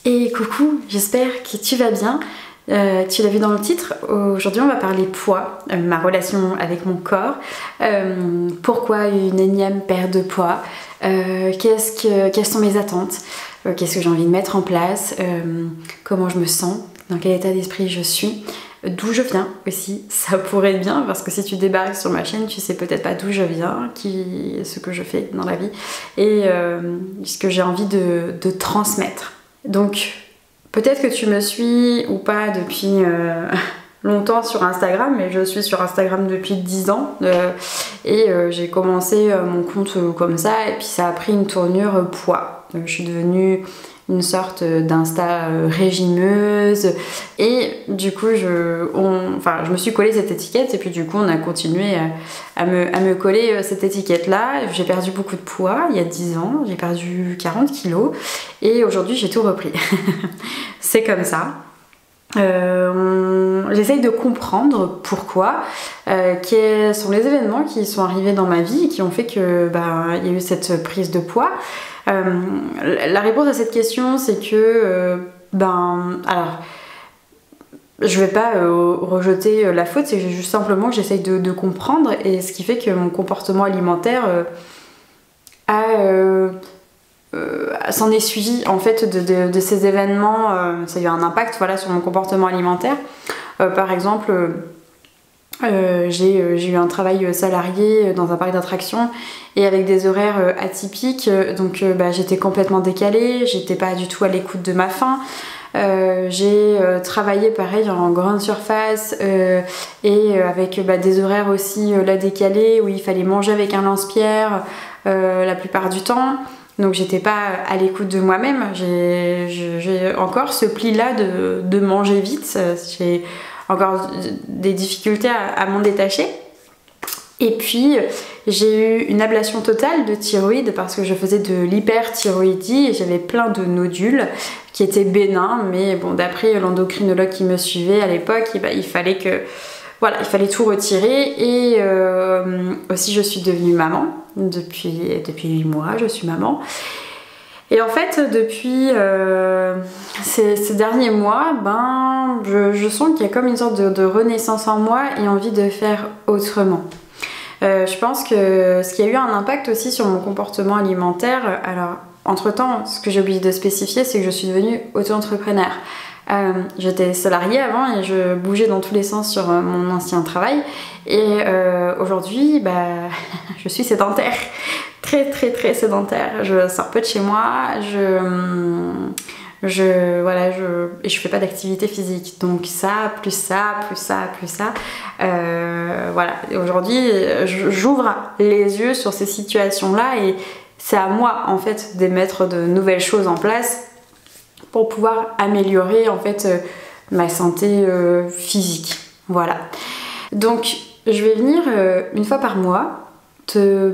Et coucou, j'espère que tu vas bien. Tu l'as vu dans le titre, aujourd'hui on va parler poids, ma relation avec mon corps, pourquoi une énième perte de poids, quelles sont mes attentes, qu'est-ce que j'ai envie de mettre en place, comment je me sens, dans quel état d'esprit je suis, d'où je viens aussi, ça pourrait être bien parce que si tu débarques sur ma chaîne tu sais peut-être pas d'où je viens, ce que je fais dans la vie et ce que j'ai envie de transmettre. Donc peut-être que tu me suis ou pas depuis longtemps sur Instagram, mais je suis sur Instagram depuis 10 ans et j'ai commencé mon compte comme ça et puis ça a pris une tournure poids. Je suis devenue une sorte d'insta régimeuse et du coup je me suis collée cette étiquette et puis du coup on a continué à me coller cette étiquette là. J'ai perdu beaucoup de poids il y a 10 ans, j'ai perdu 40 kilos et aujourd'hui j'ai tout repris. C'est comme ça. J'essaye de comprendre pourquoi, quels sont les événements qui sont arrivés dans ma vie et qui ont fait que il y a eu cette prise de poids. La réponse à cette question c'est que alors je vais pas rejeter la faute, c'est juste simplement que j'essaye de comprendre et ce qui fait que mon comportement alimentaire s'en est suivi en fait de ces événements. Ça a eu un impact voilà, sur mon comportement alimentaire. Par exemple j'ai eu un travail salarié dans un parc d'attractions et avec des horaires atypiques, donc j'étais complètement décalée, j'étais pas du tout à l'écoute de ma faim. J'ai travaillé pareil en grande surface et avec des horaires aussi là décalés où il fallait manger avec un lance-pierre la plupart du temps. Donc j'étais pas à l'écoute de moi-même, j'ai encore ce pli là de manger vite, j'ai encore des difficultés à m'en détacher. Et puis j'ai eu une ablation totale de thyroïde parce que je faisais de l'hyperthyroïdie et j'avais plein de nodules qui étaient bénins, mais bon, d'après l'endocrinologue qui me suivait à l'époque, il fallait tout retirer. Et aussi je suis devenue maman depuis 8 mois, je suis maman. Et en fait, depuis ces derniers mois, je sens qu'il y a comme une sorte de renaissance en moi et envie de faire autrement. Je pense que ce qui a eu un impact aussi sur mon comportement alimentaire, alors entre-temps, ce que j'ai oublié de spécifier, c'est que je suis devenue auto-entrepreneur. J'étais salariée avant et je bougeais dans tous les sens sur mon ancien travail et aujourd'hui je suis sédentaire, très sédentaire. Je sors peu de chez moi, et je fais pas d'activité physique, donc ça. Voilà, et aujourd'hui j'ouvre les yeux sur ces situations là et c'est à moi en fait de mettre de nouvelles choses en place pour pouvoir améliorer en fait ma santé physique. Voilà. Donc je vais venir une fois par mois te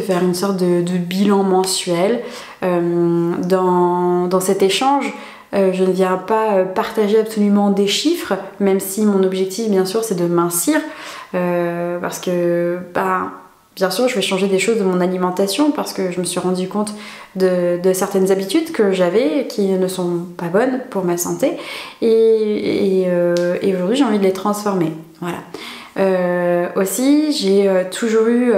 faire une sorte de bilan mensuel. Dans cet échange, je ne viens pas partager absolument des chiffres, même si mon objectif bien sûr c'est de mincir, parce que bien sûr, je vais changer des choses de mon alimentation parce que je me suis rendu compte de certaines habitudes que j'avais qui ne sont pas bonnes pour ma santé et aujourd'hui j'ai envie de les transformer. Voilà. Aussi, j'ai toujours eu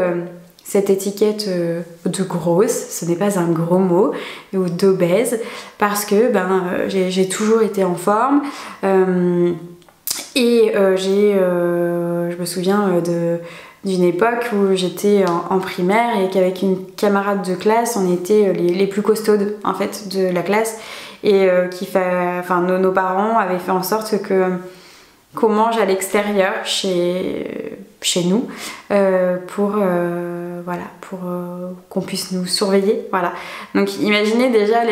cette étiquette de grosse, ce n'est pas un gros mot, ou d'obèse, parce que j'ai toujours été en forme et je me souviens d'une époque où j'étais en primaire et qu'avec une camarade de classe, on était les plus costaudes en fait de la classe et nos parents avaient fait en sorte qu'on mange à l'extérieur chez nous pour qu'on puisse nous surveiller. Voilà. Donc imaginez déjà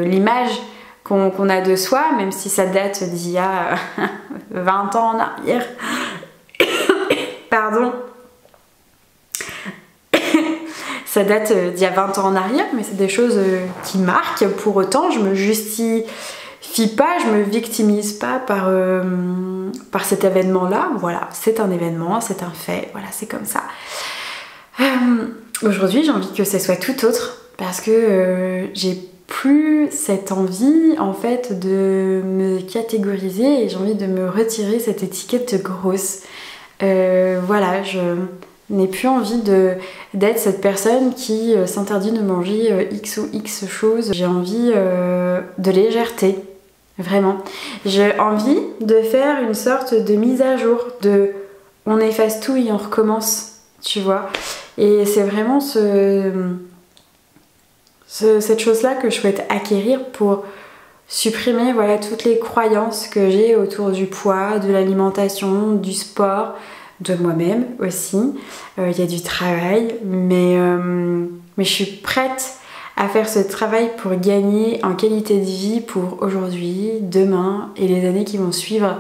l'image qu'on a de soi, même si ça date d'il y a 20 ans en arrière. Pardon. Ça date d'il y a 20 ans en arrière, mais c'est des choses qui marquent. Pour autant, je me justifie pas, je me victimise pas par cet événement-là. Voilà, c'est un événement, c'est un fait, voilà, c'est comme ça. Aujourd'hui, j'ai envie que ce soit tout autre parce que j'ai plus cette envie en fait de me catégoriser et j'ai envie de me retirer cette étiquette grosse. Voilà, je n'ai plus envie d'être cette personne qui s'interdit de manger X ou X choses. J'ai envie de légèreté, vraiment. J'ai envie de faire une sorte de mise à jour, de on efface tout et on recommence, tu vois. Et c'est vraiment cette chose-là que je souhaite acquérir pour supprimer voilà, toutes les croyances que j'ai autour du poids, de l'alimentation, du sport, de moi-même aussi. Il y a du travail, mais je suis prête à faire ce travail pour gagner en qualité de vie pour aujourd'hui, demain et les années qui vont suivre.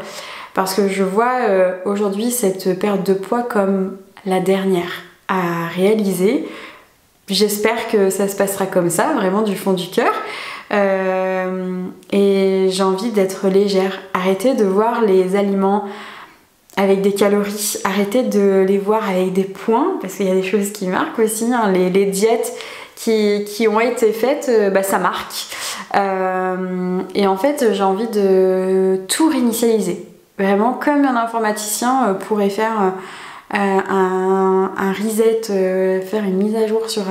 Parce que je vois aujourd'hui cette perte de poids comme la dernière à réaliser. J'espère que ça se passera comme ça, vraiment du fond du cœur. Et j'ai envie d'être légère. Arrêter de voir les aliments avec des calories, arrêter de les voir avec des points, parce qu'il y a des choses qui marquent aussi, hein. Les diètes qui ont été faites, ça marque. Et en fait, j'ai envie de tout réinitialiser. Vraiment comme un informaticien pourrait faire un reset, faire une mise à jour sur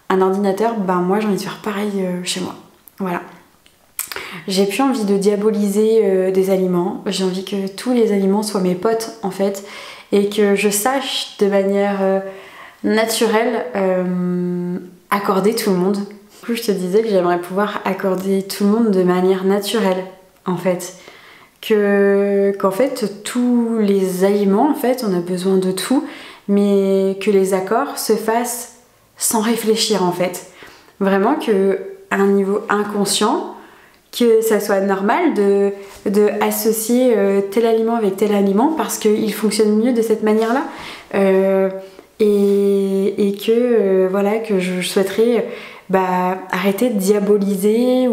un ordinateur, moi j'ai envie de faire pareil chez moi. Voilà. J'ai plus envie de diaboliser des aliments, j'ai envie que tous les aliments soient mes potes en fait, et que je sache de manière naturelle accorder tout le monde. Du coup je te disais que j'aimerais pouvoir accorder tout le monde de manière naturelle en fait. Qu'en fait tous les aliments en fait on a besoin de tout, mais que les accords se fassent sans réfléchir en fait. Vraiment que à un niveau inconscient, que ça soit normal de associer tel aliment avec tel aliment parce qu'il fonctionne mieux de cette manière-là. Et que voilà, que je souhaiterais arrêter de diaboliser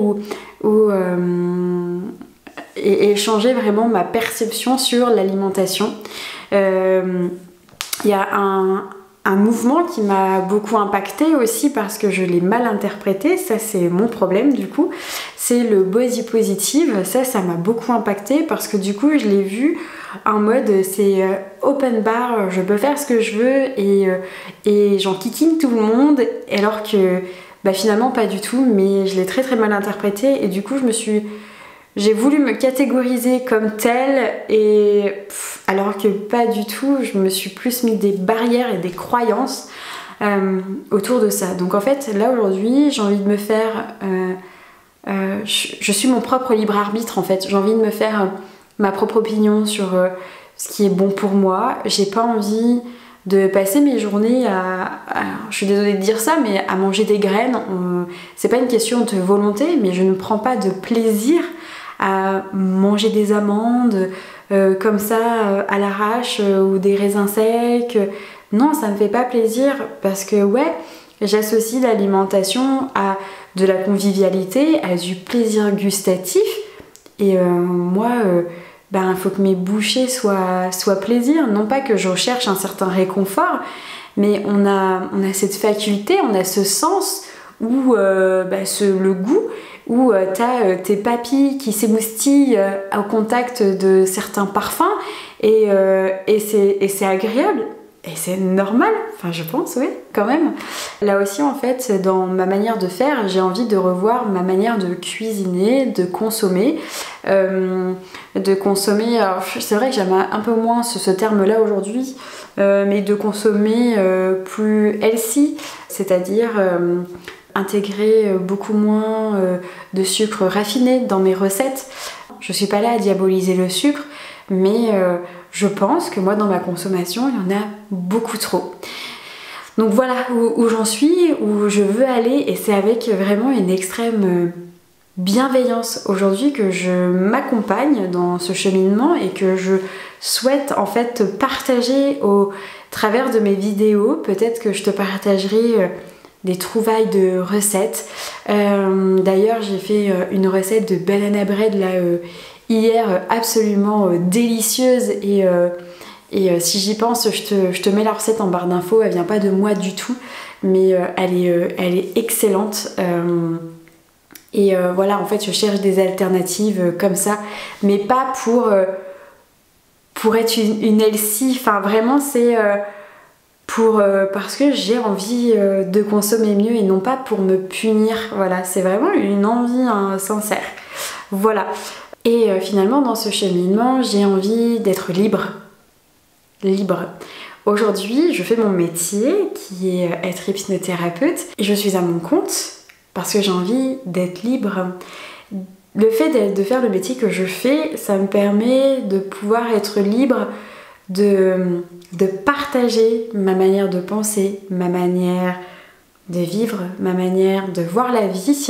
et changer vraiment ma perception sur l'alimentation. Il y a un mouvement qui m'a beaucoup impactée aussi parce que je l'ai mal interprété, ça c'est mon problème du coup, c'est le body positive. Ça m'a beaucoup impactée parce que du coup je l'ai vu en mode c'est open bar, je peux faire ce que je veux et j'en kikine tout le monde, alors que finalement pas du tout, mais je l'ai très très mal interprété et du coup j'ai voulu me catégoriser comme telle alors que pas du tout, je me suis plus mis des barrières et des croyances autour de ça. Donc en fait là aujourd'hui j'ai envie de me faire je suis mon propre libre arbitre en fait, j'ai envie de me faire ma propre opinion sur ce qui est bon pour moi. J'ai pas envie de passer mes journées je suis désolée de dire ça, mais à manger des graines. C'est pas une question de volonté, mais je ne prends pas de plaisir à manger des amandes comme ça à l'arrache ou des raisins secs. Non, ça me fait pas plaisir parce que j'associe l'alimentation à de la convivialité, à du plaisir gustatif et moi il faut que mes bouchées soient plaisir, non pas que je recherche un certain réconfort, mais on a cette faculté, on a ce sens où le goût, où t'as tes papilles qui s'émoustillent au contact de certains parfums et c'est agréable et c'est normal, enfin je pense, oui, quand même. Là aussi en fait, dans ma manière de faire, j'ai envie de revoir ma manière de cuisiner, de consommer. Alors c'est vrai que j'aime un peu moins ce terme-là aujourd'hui, mais de consommer plus healthy, c'est-à-dire intégrer beaucoup moins de sucre raffiné dans mes recettes. Je suis pas là à diaboliser le sucre, mais je pense que moi dans ma consommation il y en a beaucoup trop. Donc voilà où j'en suis, où je veux aller, et c'est avec vraiment une extrême bienveillance aujourd'hui que je m'accompagne dans ce cheminement et que je souhaite en fait partager au travers de mes vidéos. Peut-être que je te partagerai des trouvailles de recettes. D'ailleurs j'ai fait une recette de banana bread là hier absolument délicieuse et si j'y pense je te mets la recette en barre d'infos, elle vient pas de moi du tout mais elle est excellente. Et voilà, en fait, je cherche des alternatives comme ça, mais pas pour être une Elsie. Enfin, vraiment, c'est parce que j'ai envie de consommer mieux et non pas pour me punir. Voilà, c'est vraiment une envie sincère. Voilà. Et finalement, dans ce cheminement, j'ai envie d'être libre. Libre. Aujourd'hui, je fais mon métier qui est être hypnothérapeute et je suis à mon compte parce que j'ai envie d'être libre. Le fait de faire le métier que je fais, ça me permet de pouvoir être libre, de partager ma manière de penser, ma manière de vivre, ma manière de voir la vie.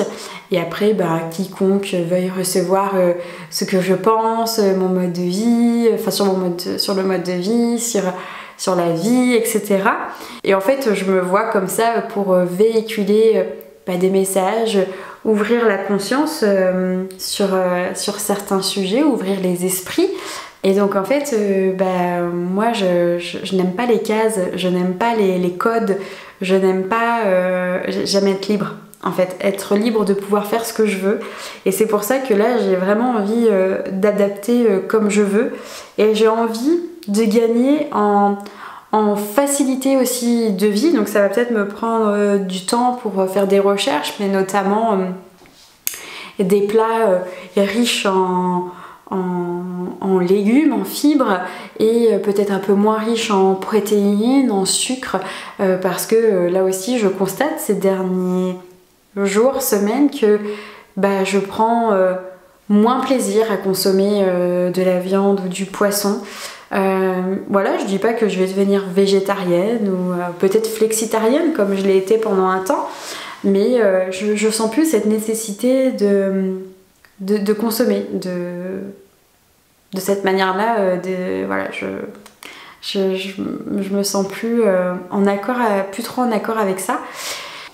Et après, quiconque veuille recevoir ce que je pense, mon mode de vie, enfin sur le mode de vie, sur la vie, etc. Et en fait, je me vois comme ça pour véhiculer des messages, ouvrir la conscience sur certains sujets, ouvrir les esprits. Et donc en fait, moi je n'aime pas les cases, je n'aime pas les codes, je n'aime pas, j'aime être libre. En fait, être libre de pouvoir faire ce que je veux. Et c'est pour ça que là, j'ai vraiment envie d'adapter comme je veux. Et j'ai envie de gagner en facilité aussi de vie. Donc ça va peut-être me prendre du temps pour faire des recherches, mais notamment des plats riches en légumes, en fibres et peut-être un peu moins riches en protéines, en sucre, parce que là aussi je constate ces derniers jours, semaines que je prends moins plaisir à consommer de la viande ou du poisson. Voilà, je dis pas que je vais devenir végétarienne ou peut-être flexitarienne comme je l'ai été pendant un temps, mais je sens plus cette nécessité de consommer de cette manière-là. Voilà, je me sens plus plus trop en accord avec ça.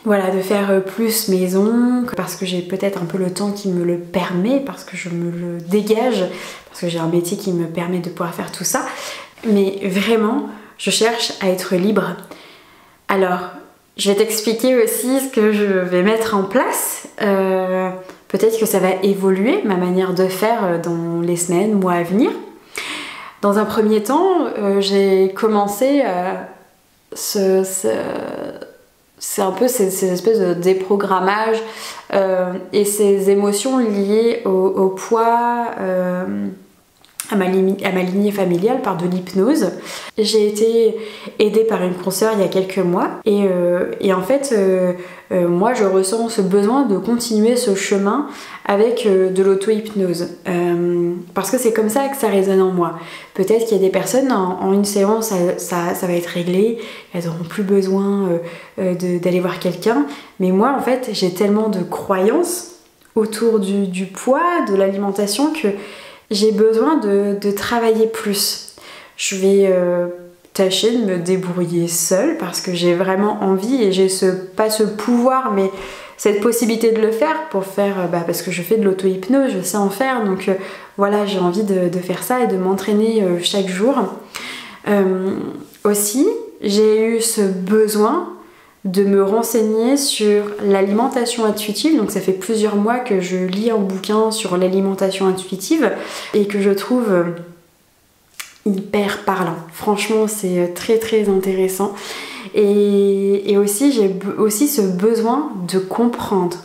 Voilà, de faire plus maison, parce que j'ai peut-être un peu le temps qui me le permet, parce que je me le dégage, parce que j'ai un métier qui me permet de pouvoir faire tout ça. Mais vraiment, je cherche à être libre. Alors, je vais t'expliquer aussi ce que je vais mettre en place. Peut-être que ça va évoluer, ma manière de faire dans les semaines, mois à venir. Dans un premier temps, j'ai commencé c'est un peu ces espèces de déprogrammage et ces émotions liées au poids, à ma lignée familiale par de l'hypnose. J'ai été aidée par une consoeur il y a quelques mois et en fait moi je ressens ce besoin de continuer ce chemin avec de l'auto-hypnose parce que c'est comme ça que ça résonne en moi. Peut-être qu'il y a des personnes en une séance ça va être réglé, elles n'auront plus besoin d'aller voir quelqu'un, mais moi en fait j'ai tellement de croyances autour du poids, de l'alimentation que j'ai besoin de travailler plus. Je vais tâcher de me débrouiller seule parce que j'ai vraiment envie et j'ai pas ce pouvoir mais cette possibilité de le faire pour faire parce que je fais de l'auto-hypnose, je sais en faire, donc voilà, j'ai envie de faire ça et de m'entraîner chaque jour. Aussi, j'ai eu ce besoin de me renseigner sur l'alimentation intuitive. Donc ça fait plusieurs mois que je lis un bouquin sur l'alimentation intuitive et que je trouve hyper parlant. Franchement, c'est très très intéressant. Et aussi, j'ai aussi ce besoin de comprendre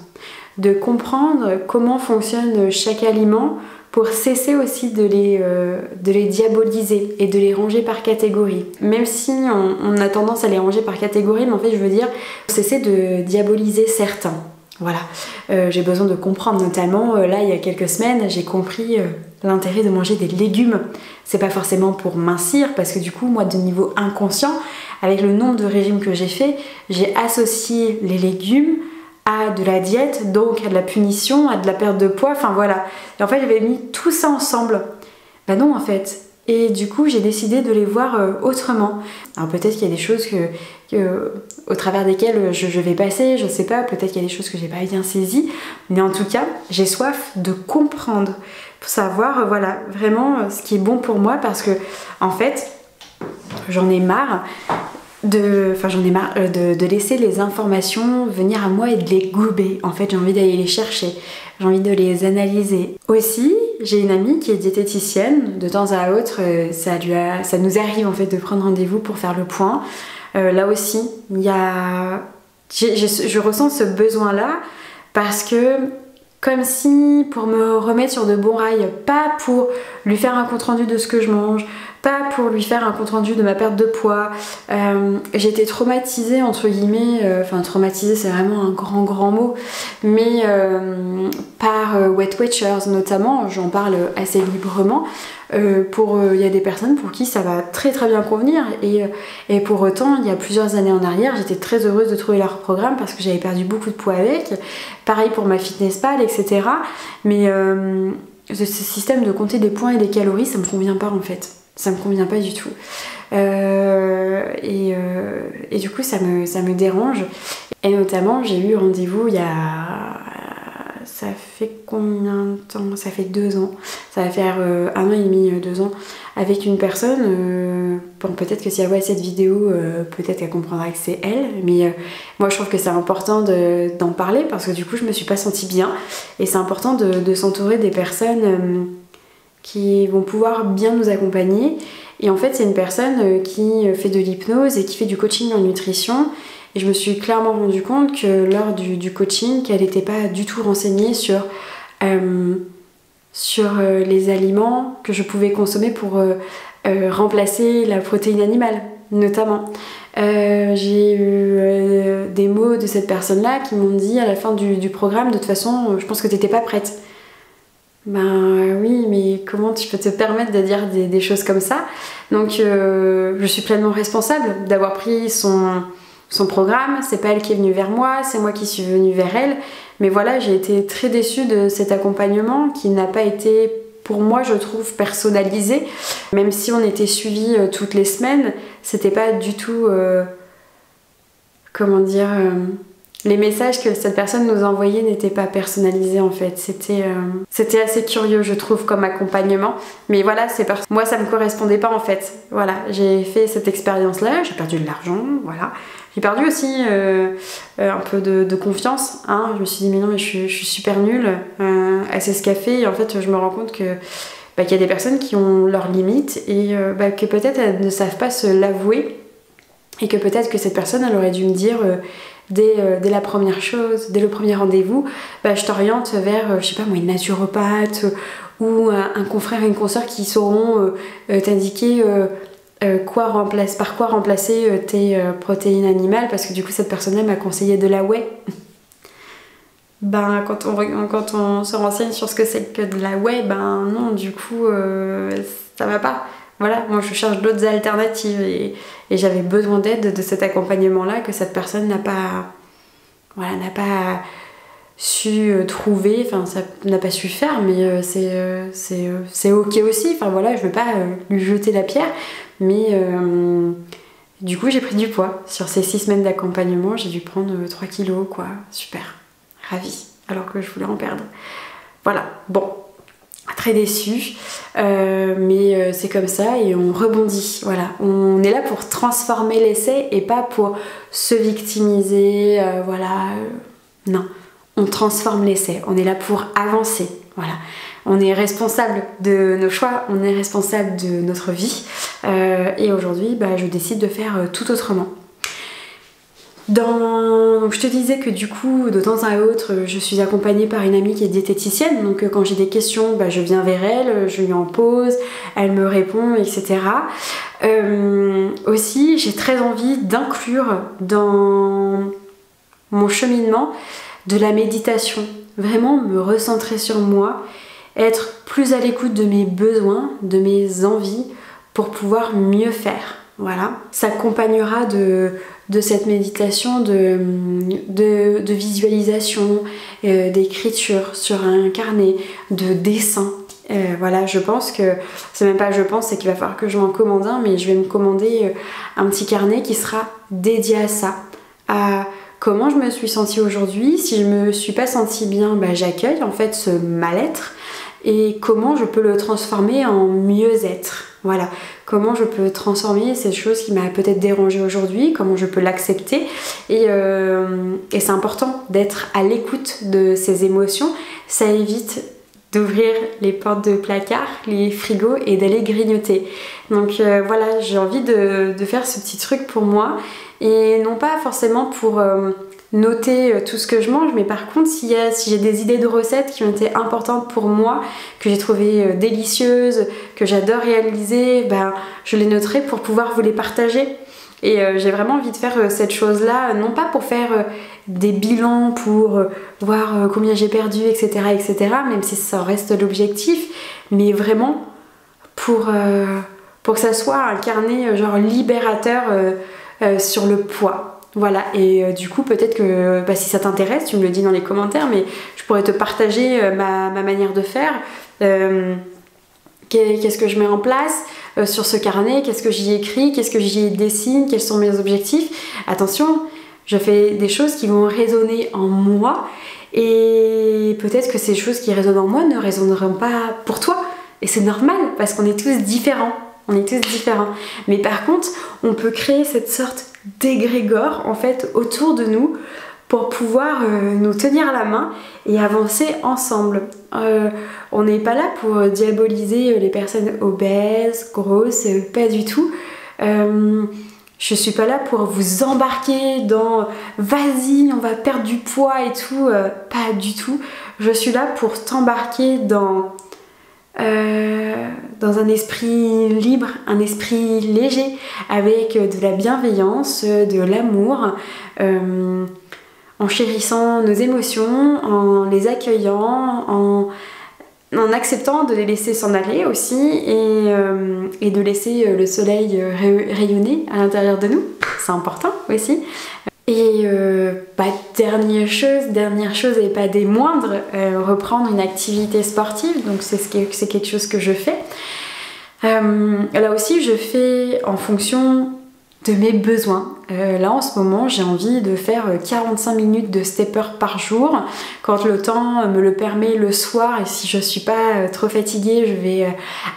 comment fonctionne chaque aliment pour cesser aussi de les diaboliser et de les ranger par catégorie. Même si on a tendance à les ranger par catégorie, mais en fait je veux dire cesser de diaboliser certains. Voilà, j'ai besoin de comprendre, notamment là il y a quelques semaines j'ai compris l'intérêt de manger des légumes. C'est pas forcément pour mincir, parce que du coup moi de niveau inconscient, avec le nombre de régimes que j'ai fait, j'ai associé les légumes à de la diète, donc à de la punition, à de la perte de poids, enfin voilà. Et en fait j'avais mis tout ça ensemble. Bah non en fait. Et du coup j'ai décidé de les voir autrement. Alors peut-être qu'il y a des choses au travers desquelles je vais passer, je sais pas, peut-être qu'il y a des choses que j'ai pas bien saisies, mais en tout cas j'ai soif de comprendre, pour savoir voilà vraiment ce qui est bon pour moi, parce que en fait j'en ai marre Enfin j'en ai marre de laisser les informations venir à moi et de les gober. En fait j'ai envie d'aller les chercher, j'ai envie de les analyser. Aussi j'ai une amie qui est diététicienne, de temps à autre ça nous arrive en fait de prendre rendez-vous pour faire le point. Là aussi je ressens ce besoin là parce que comme si pour me remettre sur de bons rails, pas pour lui faire un compte rendu de ce que je mange, pas pour lui faire un compte rendu de ma perte de poids. J'ai été traumatisée entre guillemets, enfin traumatisée c'est vraiment un grand mot, mais par Weight Watchers notamment, j'en parle assez librement. Il y a des personnes pour qui ça va très bien convenir et pour autant il y a plusieurs années en arrière j'étais très heureuse de trouver leur programme parce que j'avais perdu beaucoup de poids avec, pareil pour ma fitness pal, etc. Mais ce système de compter des points et des calories ça me convient pas en fait, ça me convient pas du tout et du coup ça me dérange et notamment j'ai eu rendez-vous ça fait combien de temps? Ça fait 2 ans. Ça va faire 1 an et demi, 2 ans, avec une personne. Bon, peut-être que si elle voit cette vidéo, peut-être qu'elle comprendra que c'est elle. Mais moi, je trouve que c'est important d'en parler parce que du coup, je me suis pas sentie bien. Et c'est important de s'entourer des personnes qui vont pouvoir bien nous accompagner. Et en fait, c'est une personne qui fait de l'hypnose et qui fait du coaching en nutrition. Et je me suis clairement rendu compte que lors du coaching, qu'elle n'était pas du tout renseignée sur les aliments que je pouvais consommer pour remplacer la protéine animale, notamment. J'ai eu des mots de cette personne-là qui m'ont dit à la fin du programme, de toute façon, je pense que t'étais pas prête. Ben oui, mais comment tu peux te permettre de dire des choses comme ça? Donc je suis pleinement responsable d'avoir pris son programme, c'est pas elle qui est venue vers moi, c'est moi qui suis venue vers elle. Mais voilà, j'ai été très déçue de cet accompagnement qui n'a pas été, pour moi, je trouve, personnalisé. Même si on était suivis toutes les semaines, c'était pas du tout... les messages que cette personne nous envoyait n'étaient pas personnalisés en fait. C'était assez curieux je trouve comme accompagnement. Mais voilà, c'est parce que moi ça me correspondait pas en fait. Voilà, j'ai fait cette expérience là, j'ai perdu de l'argent, voilà. J'ai perdu aussi un peu de confiance. Hein. Je me suis dit mais non mais je suis super nulle à ce qu'elle fait. Et en fait je me rends compte qu'il y a des personnes qui ont leurs limites et que peut-être elles ne savent pas se l'avouer. Et que peut-être que cette personne elle aurait dû me dire... Dès la première chose, dès le premier rendez-vous, je t'oriente vers, je sais pas moi, une naturopathe ou un confrère et une consoeur qui sauront t'indiquer par quoi remplacer tes protéines animales parce que du coup cette personne-là m'a conseillé de la whey. Quand on se renseigne sur ce que c'est que de la whey, non, du coup ça va pas. Voilà, moi je cherche d'autres alternatives et j'avais besoin d'aide de cet accompagnement-là que cette personne n'a pas su trouver, enfin ça n'a pas su faire, mais c'est ok aussi, enfin voilà, je veux pas lui jeter la pierre, mais du coup j'ai pris du poids. Sur ces 6 semaines d'accompagnement, j'ai dû prendre 3 kilos, quoi, super, ravie, alors que je voulais en perdre. Voilà, bon. Très déçue, mais c'est comme ça et on rebondit, voilà. On est là pour transformer l'essai et pas pour se victimiser, non. On transforme l'essai, on est là pour avancer, voilà. On est responsable de nos choix, on est responsable de notre vie et aujourd'hui, je décide de faire tout autrement. Donc, je te disais que du coup, de temps à autre, je suis accompagnée par une amie qui est diététicienne. Donc, quand j'ai des questions, je viens vers elle, je lui en pose, elle me répond, etc. Aussi, j'ai très envie d'inclure dans mon cheminement de la méditation. Vraiment me recentrer sur moi, être plus à l'écoute de mes besoins, de mes envies, pour pouvoir mieux faire. Voilà. Ça accompagnera de cette méditation de visualisation, d'écriture sur un carnet, de dessin. Voilà, je pense que, c'est même pas je pense, c'est qu'il va falloir que je m'en commande un, mais je vais me commander un petit carnet qui sera dédié à ça, à comment je me suis sentie aujourd'hui. Si je me suis pas sentie bien, j'accueille en fait ce mal-être et comment je peux le transformer en mieux-être. Voilà, comment je peux transformer cette chose qui m'a peut-être dérangée aujourd'hui, comment je peux l'accepter. Et c'est important d'être à l'écoute de ces émotions. Ça évite d'ouvrir les portes de placard, les frigos et d'aller grignoter. Donc voilà, j'ai envie de faire ce petit truc pour moi. Et non pas forcément pour noter tout ce que je mange, mais par contre si j'ai des idées de recettes qui ont été importantes pour moi, que j'ai trouvées délicieuses, que j'adore réaliser, ben, je les noterai pour pouvoir vous les partager. Et j'ai vraiment envie de faire cette chose là, non pas pour faire des bilans pour voir combien j'ai perdu, etc., etc., même si ça reste l'objectif, mais vraiment pour que ça soit un carnet genre libérateur sur le poids. Voilà, et du coup peut-être que si ça t'intéresse, tu me le dis dans les commentaires, mais je pourrais te partager ma manière de faire. Qu'est-ce que je mets en place sur ce carnet, qu'est-ce que j'y écris, qu'est-ce que j'y dessine, quels sont mes objectifs. Attention, je fais des choses qui vont résonner en moi et peut-être que ces choses qui résonnent en moi ne résonneront pas pour toi. Et c'est normal parce qu'on est tous différents. On est tous différents. Mais par contre, on peut créer cette sorte d'égrégore en fait autour de nous pour pouvoir nous tenir la main et avancer ensemble. On n'est pas là pour diaboliser les personnes obèses, grosses, pas du tout. Je suis pas là pour vous embarquer dans vas-y, on va perdre du poids et tout, pas du tout. Je suis là pour t'embarquer dans un esprit libre, un esprit léger, avec de la bienveillance, de l'amour, en chérissant nos émotions, en les accueillant, en acceptant de les laisser s'en aller aussi et de laisser le soleil rayonner à l'intérieur de nous, c'est important aussi. Et dernière chose et pas des moindres, reprendre une activité sportive, donc c'est quelque chose que je fais. Là aussi je fais en fonction de mes besoins. Là en ce moment j'ai envie de faire 45 minutes de stepper par jour quand le temps me le permet le soir, et si je suis pas trop fatiguée je vais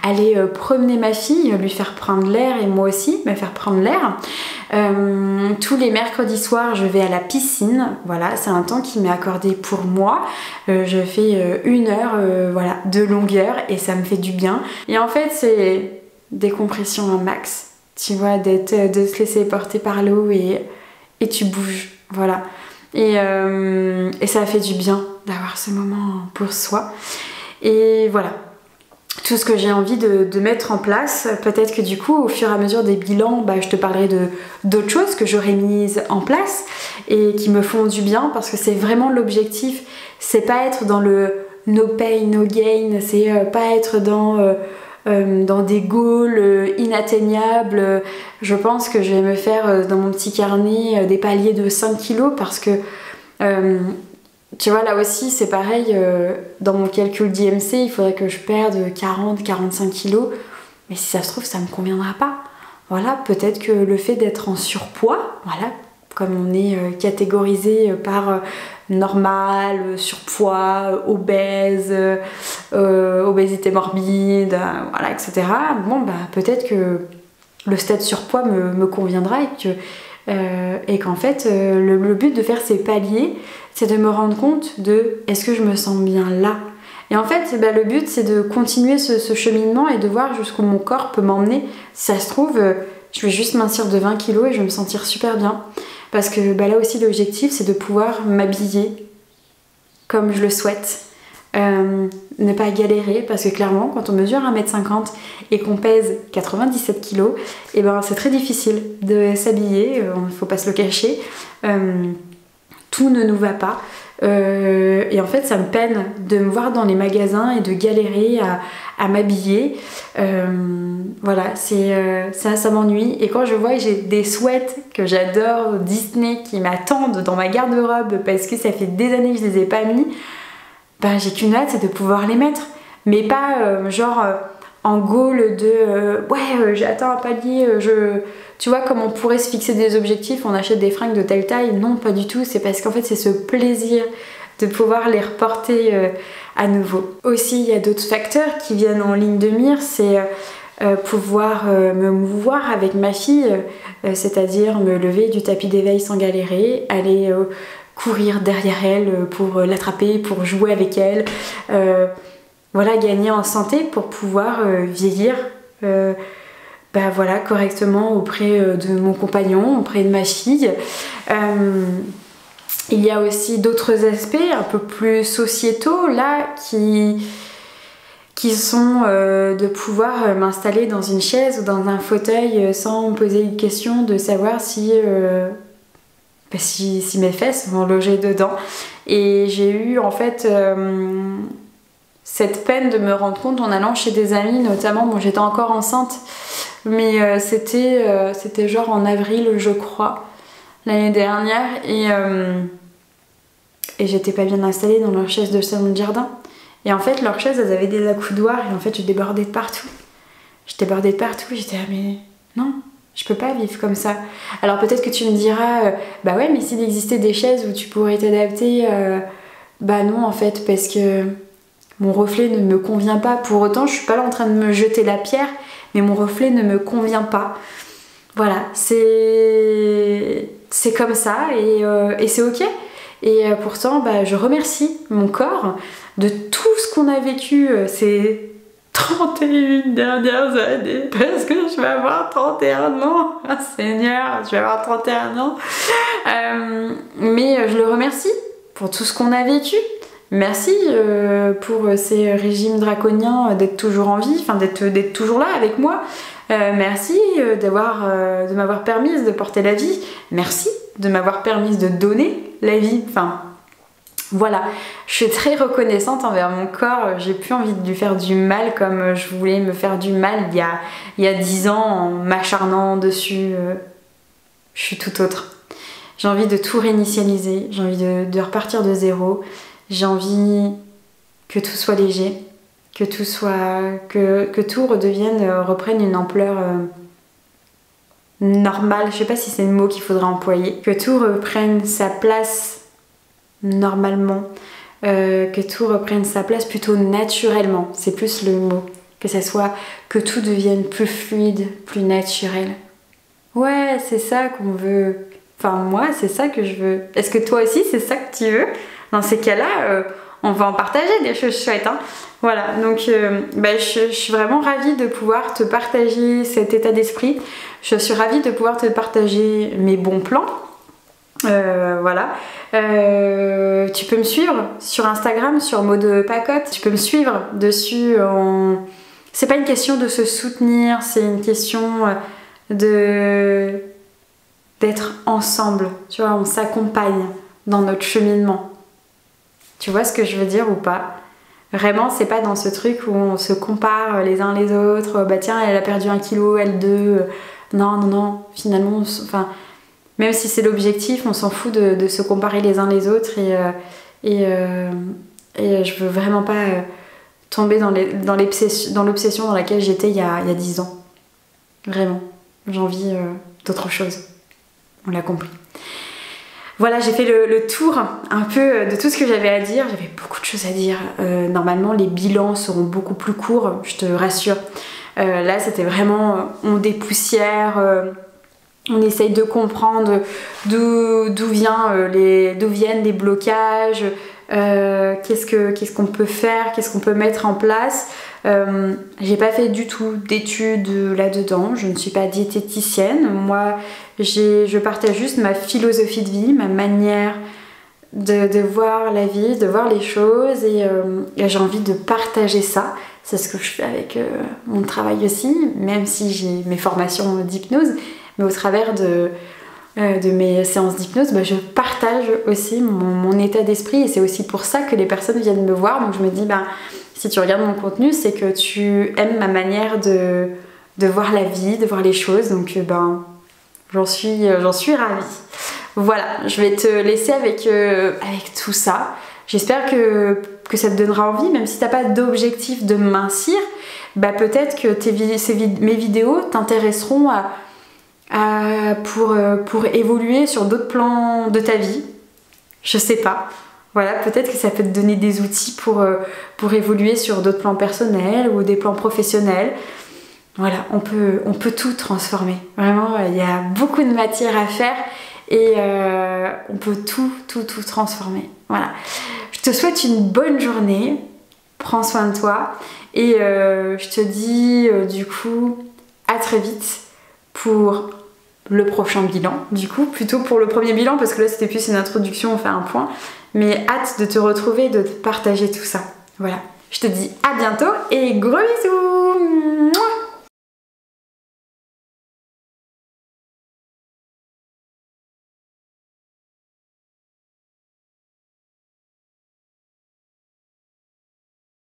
aller promener ma fille, lui faire prendre l'air et moi aussi me faire prendre l'air. Tous les mercredis soirs je vais à la piscine, voilà, c'est un temps qui m'est accordé pour moi. Je fais 1 heure voilà, de longueur et ça me fait du bien. Et en fait c'est décompression en max. Tu vois, de se laisser porter par l'eau et tu bouges, voilà. Et ça fait du bien d'avoir ce moment pour soi. Et voilà, tout ce que j'ai envie de mettre en place. Peut-être que du coup, au fur et à mesure des bilans, je te parlerai d'autres choses que j'aurais mises en place et qui me font du bien, parce que c'est vraiment l'objectif. C'est pas être dans le no pain, no gain, c'est pas être dans des goals inatteignables. Je pense que je vais me faire dans mon petit carnet des paliers de 5 kilos parce que tu vois, là aussi c'est pareil, dans mon calcul d'IMC il faudrait que je perde 40-45 kilos, mais si ça se trouve ça me conviendra pas. Voilà, peut-être que le fait d'être en surpoids, voilà, comme on est catégorisé par normal, surpoids, obèse, obésité morbide, voilà, etc. Bon, peut-être que le stade surpoids me conviendra et qu'en fait, le but de faire ces paliers, c'est de me rendre compte de est-ce que je me sens bien là. Et en fait, le but, c'est de continuer ce cheminement et de voir jusqu'où mon corps peut m'emmener. Si ça se trouve, je vais juste mincir de 20 kilos et je vais me sentir super bien. Parce que là aussi, l'objectif, c'est de pouvoir m'habiller comme je le souhaite. Ne pas galérer, parce que clairement, quand on mesure 1m50 et qu'on pèse 97 kg, et c'est très difficile de s'habiller, il ne faut pas se le cacher. Tout ne nous va pas. Et en fait ça me peine de me voir dans les magasins et de galérer à m'habiller. Voilà, ça m'ennuie. Et quand je vois que j'ai des sweats que j'adore Disney qui m'attendent dans ma garde-robe parce que ça fait des années que je les ai pas mis, j'ai qu'une hâte, c'est de pouvoir les mettre. Mais pas en goal de j'ai atteint un palier, tu vois, comme on pourrait se fixer des objectifs, on achète des fringues de telle taille. Non, pas du tout, c'est parce qu'en fait c'est ce plaisir de pouvoir les reporter à nouveau. Aussi, il y a d'autres facteurs qui viennent en ligne de mire, c'est pouvoir me mouvoir avec ma fille, c'est-à-dire me lever du tapis d'éveil sans galérer, aller courir derrière elle pour l'attraper, pour jouer avec elle, voilà, gagner en santé pour pouvoir vieillir voilà, correctement auprès de mon compagnon, auprès de ma fille. Il y a aussi d'autres aspects un peu plus sociétaux là qui sont de pouvoir m'installer dans une chaise ou dans un fauteuil sans me poser une question de savoir si mes fesses vont loger dedans. Et j'ai eu en fait cette peine de me rendre compte en allant chez des amis, notamment, bon, j'étais encore enceinte, mais c'était genre en avril, je crois, l'année dernière, et j'étais pas bien installée dans leur chaise de salon de jardin. Et en fait, leurs chaises, elles avaient des accoudoirs, et en fait, je débordais de partout. J'étais mais non, je peux pas vivre comme ça. Alors peut-être que tu me diras, bah ouais, mais s'il existait des chaises où tu pourrais t'adapter, bah non, en fait, parce que mon reflet ne me convient pas. Pour autant, je suis pas là en train de me jeter la pierre, mais mon reflet ne me convient pas. Voilà, c'est comme ça, et c'est ok. Et pourtant, bah, je remercie mon corps de tout ce qu'on a vécu ces 31 dernières années, parce que je vais avoir 31 ans. Ah, Seigneur, je vais avoir 31 ans. Mais je le remercie pour tout ce qu'on a vécu. Merci pour ces régimes draconiens d'être toujours en vie, enfin d'être toujours là avec moi. Merci de m'avoir permise de porter la vie. Merci de m'avoir permise de donner la vie. Enfin, voilà. Je suis très reconnaissante envers mon corps. J'ai plus envie de lui faire du mal comme je voulais me faire du mal il y a 10 ans en m'acharnant dessus. Je suis tout autre. J'ai envie de tout réinitialiser. J'ai envie de repartir de zéro. J'ai envie que tout soit léger. Que tout reprenne une ampleur normale. Je sais pas si c'est le mot qu'il faudra employer. Que tout reprenne sa place normalement. Que tout reprenne sa place plutôt naturellement. C'est plus le mot. Que tout devienne plus fluide, plus naturel. Ouais, c'est ça qu'on veut. Enfin, moi, c'est ça que je veux. Est-ce que toi aussi, c'est ça que tu veux? Dans ces cas-là, on va en partager des choses chouettes, hein. Voilà, donc je suis vraiment ravie de pouvoir te partager cet état d'esprit. Je suis ravie de pouvoir te partager mes bons plans. Voilà. Tu peux me suivre sur Instagram, sur Maud Pacotte. Tu peux me suivre dessus. C'est pas une question de se soutenir, c'est une question d'être ensemble. Tu vois, on s'accompagne dans notre cheminement. Tu vois ce que je veux dire ou pas? Vraiment, c'est pas dans ce truc où on se compare les uns les autres. Bah tiens, elle a perdu 1 kilo, elle 2. Non. Finalement, même si c'est l'objectif, on s'en fout de se comparer les uns les autres. Et je veux vraiment pas tomber dans l'obsession dans laquelle j'étais il y a 10 ans. Vraiment. J'ai envie d'autre chose. On l'a compris. Voilà, j'ai fait le tour un peu de tout ce que j'avais à dire. J'avais beaucoup de choses à dire. Normalement, les bilans seront beaucoup plus courts, je te rassure. Là, c'était vraiment, on dépoussière, on essaye de comprendre d'où viennent les blocages, qu'est-ce qu'on peut faire, qu'est-ce qu'on peut mettre en place. J'ai pas fait du tout d'études là-dedans, je ne suis pas diététicienne. Moi, je partage juste ma philosophie de vie, ma manière de voir la vie, de voir les choses, et j'ai envie de partager ça. C'est ce que je fais avec mon travail aussi, même si j'ai mes formations d'hypnose, mais au travers de mes séances d'hypnose, je partage aussi mon état d'esprit, et c'est aussi pour ça que les personnes viennent me voir. Donc je me dis, si tu regardes mon contenu, c'est que tu aimes ma manière de voir la vie, de voir les choses, donc j'en suis ravie. Voilà, je vais te laisser avec tout ça. J'espère que ça te donnera envie, même si t'as pas d'objectif de mincir, peut-être que mes vidéos t'intéresseront pour évoluer sur d'autres plans de ta vie. Je sais pas. Voilà, peut-être que ça peut te donner des outils pour évoluer sur d'autres plans personnels ou des plans professionnels. voilà, on peut tout transformer. Vraiment, il y a beaucoup de matière à faire et on peut tout transformer. Voilà. Je te souhaite une bonne journée. Prends soin de toi et je te dis du coup à très vite pour le prochain bilan. Du coup, plutôt pour le premier bilan parce que là c'était plus une introduction, on fait un point. Mais hâte de te retrouver et de te partager tout ça. Voilà. Je te dis à bientôt et gros bisous.